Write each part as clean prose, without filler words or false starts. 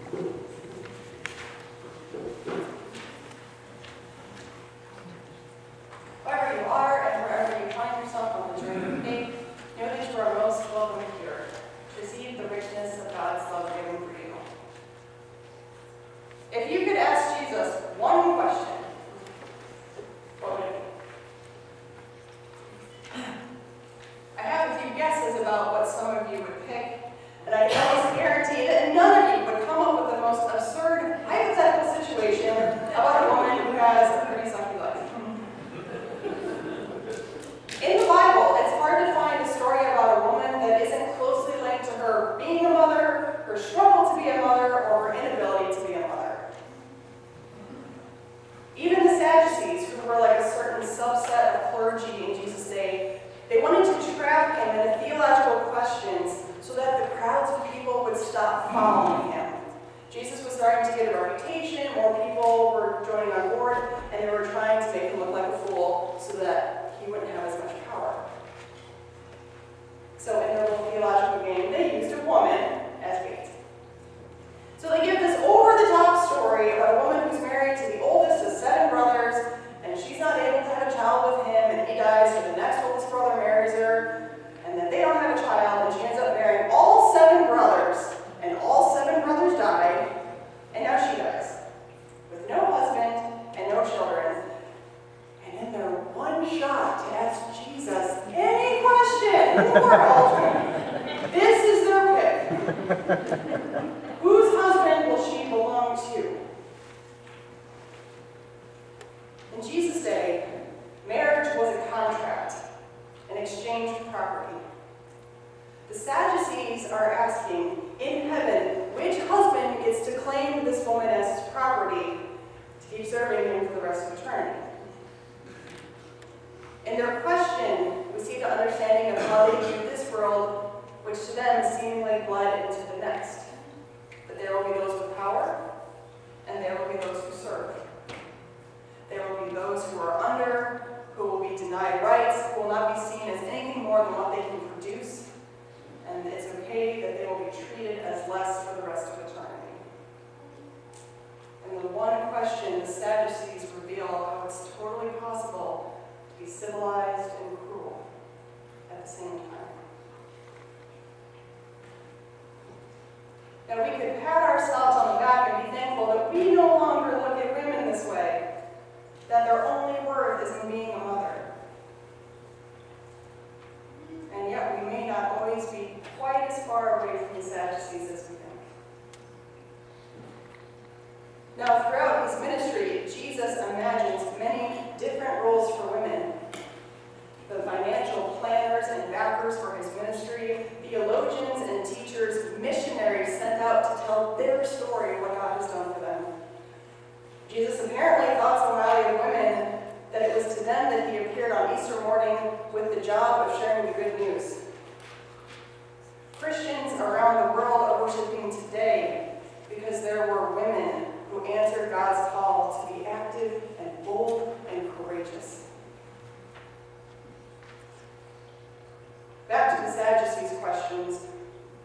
Wherever you are and wherever you find yourself on the journey of faith, know that you are most welcome here. Receive the richness of God's love given for you. If you could ask Jesus one question, what would it be? I have a few guesses about what some of you would pick, and I can almost guarantee that none of you would come up with the most absurd hypothetical situation about a woman who has a pretty sucky life. In the Bible, it's hard to find a story about a woman that isn't closely linked to her being a mother, her struggle to be a mother, or her inability to be a mother. Even the Sadducees, who were like a certain subset of clergy in Jesus' day, they wanted to trap him in theological questions so that the crowds of people would stop following him. Jesus was starting to get a reputation, more people were joining on board, and they were trying to make him look like a fool so that he wouldn't have as much power. So in their little theological game, they used a woman as bait. So they give this over-the-top story about a woman who's married to the oldest of 7 brothers, and she's not able to have a child with him, and he dies, so the next oldest brother marries her, and then they don't have a child, and she ends up marrying all 7 brothers, and all 7 brothers died, and now she dies, with no husband and no children. And in their one shot to ask Jesus any question in the world, this is their pick. Whose husband will she belong to? In Jesus' day, marriage was a contract, an exchange of property. The Sadducees are asking, in heaven, which husband gets to claim this woman as his property to keep serving him for the rest of eternity? In their question, we see the understanding of how they view this world, which to them seemingly bled into the next. But there will be those with power, and there will be those who serve. There will be those who are under, who will be denied rights, who will not be seen as anything more than what they can produce, and it's okay that they will be treated as less for the rest of eternity. And the one question the Sadducees reveal how it's totally possible to be civilized and cruel at the same time. Now we could pat ourselves on the back and be thankful that we no longer look at women this way, that their only worth is in being a mother. And yet we may not always be quite as far away from the Sadducees as we think. Now throughout his ministry, Jesus imagines many different roles for women. The financial planners and backers for his ministry, theologians and teachers, missionaries sent out to tell their story of what God has done for them. Jesus apparently thought so highly of women that it was to them that he appeared on Easter morning with the job of sharing the good news. Christians around the world are worshiping today because there were women who answered God's call to be active and bold and courageous. Back to the Sadducees' questions.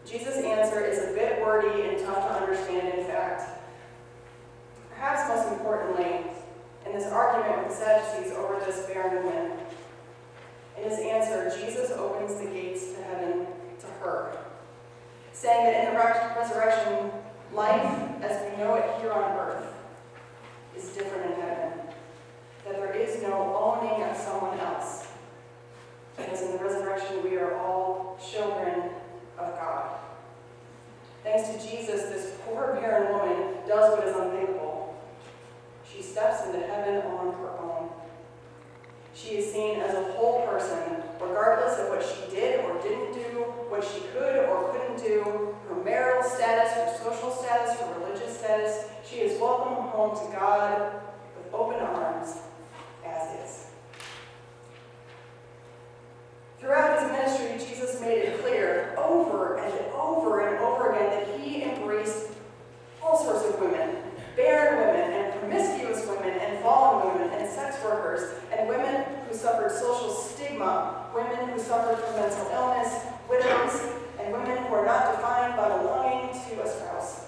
Jesus' answer is a bit wordy and tough to understand, in fact. Perhaps most importantly, in this argument with the Sadducees over this barren woman, in his answer, Jesus opens the gates to heaven to her, saying that in the resurrection, life as we know it here on earth is different in heaven, that there is no owning of someone else, because in the resurrection we are all children of God. Thanks to Jesus, this poor barren woman does what is unthinkable. She steps into heaven on her own. She is seen as a whole person, regardless of what she did or didn't do, what she could or couldn't do, her marital status, her social status, her religious status. She is welcomed home to God with open arms, as is. Throughout his ministry, Jesus made it clear over and over and over again that he embraced all sorts of women, barren women and promiscuous women and fallen women and sex workers and women who suffered social stigma, women who suffered from mental illness, widows, and women who are not defined by belonging to a spouse.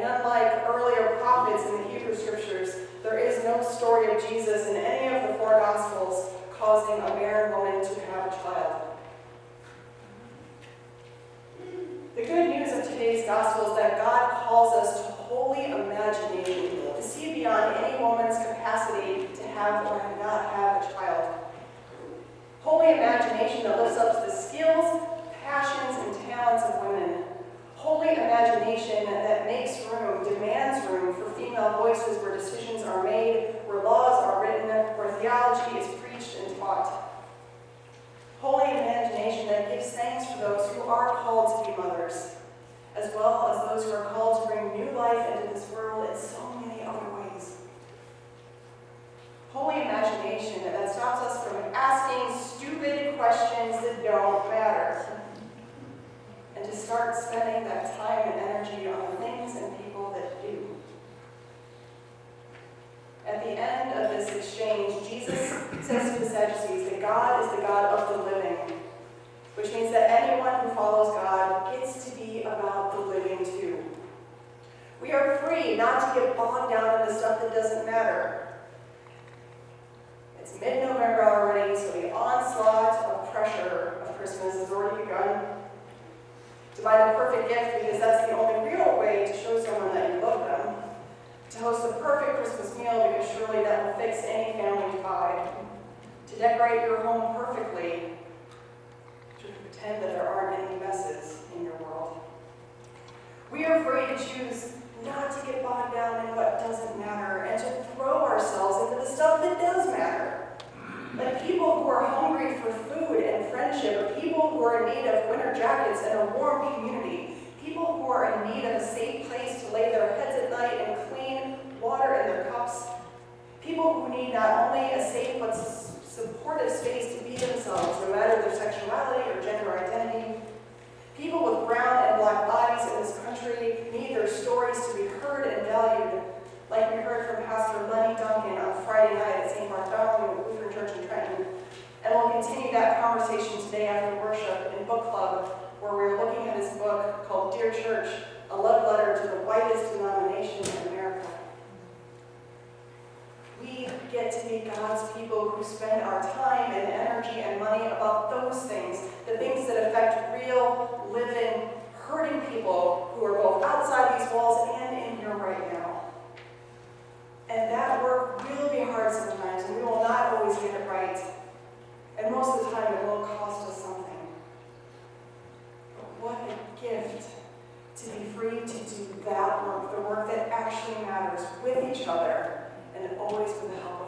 unlike earlier prophets in the Hebrew Scriptures, there is no story of Jesus in any of the four Gospels causing a barren woman to have a child. The good news of today's Gospel is that God calls us to holy imagination, to see beyond any woman's capacity to have or not have a child. Holy imagination that lifts up the skills, passions, and talents of women. Holy imagination that makes room, demands room for female voices where decisions are made, where laws are written, where theology is preached and taught. Holy imagination that gives thanks for those who are called to be mothers, as well as those who are called to bring new life into this world in so many other ways. Holy imagination that stops us from asking stupid questions that don't matter, and to start spending that time and energy on the things and people that do. At the end of this exchange, Jesus says to the Sadducees that God is the God of the living, which means that anyone who follows God gets to be about the living too. We are free not to get bogged down in the stuff that doesn't matter. It's mid-November already, so the onslaught of pressure of Christmas has already begun. To buy the perfect gift because that's the only real way to show someone that you love them. To host the perfect Christmas meal because surely that will fix any family divide. To decorate your home perfectly. To pretend that there aren't any messes in your world. We are free to choose not to get bogged down in what doesn't matter and to throw ourselves into the stuff that does matter. Like people who are hungry for food and friendship, or people who are in need of winter jackets and a warm community, people who are in need of a safe place to lay their heads at night and clean water in their cups, people who need not only a safe but supportive space to be themselves, no matter their sexuality or gender identity. People with brown and black bodies in this country need their stories to be heard and valued, like we heard from Pastor Lenny Duncan on Friday night at St. Bartholomew Lutheran Church in Trenton. And we'll continue that conversation today after worship in book club, where we're looking at his book called Dear Church, a love letter to the whitest denomination in America. We get to be God's people who spend our time and energy and money about those things, the things that affect real, living, hurting people who are both outside these walls and in here right now. And that work will be hard sometimes, and we will not always get it right. And most of the time, it will cost us something. But what a gift to be free to do that work, the work that actually matters with each other, and always with the help of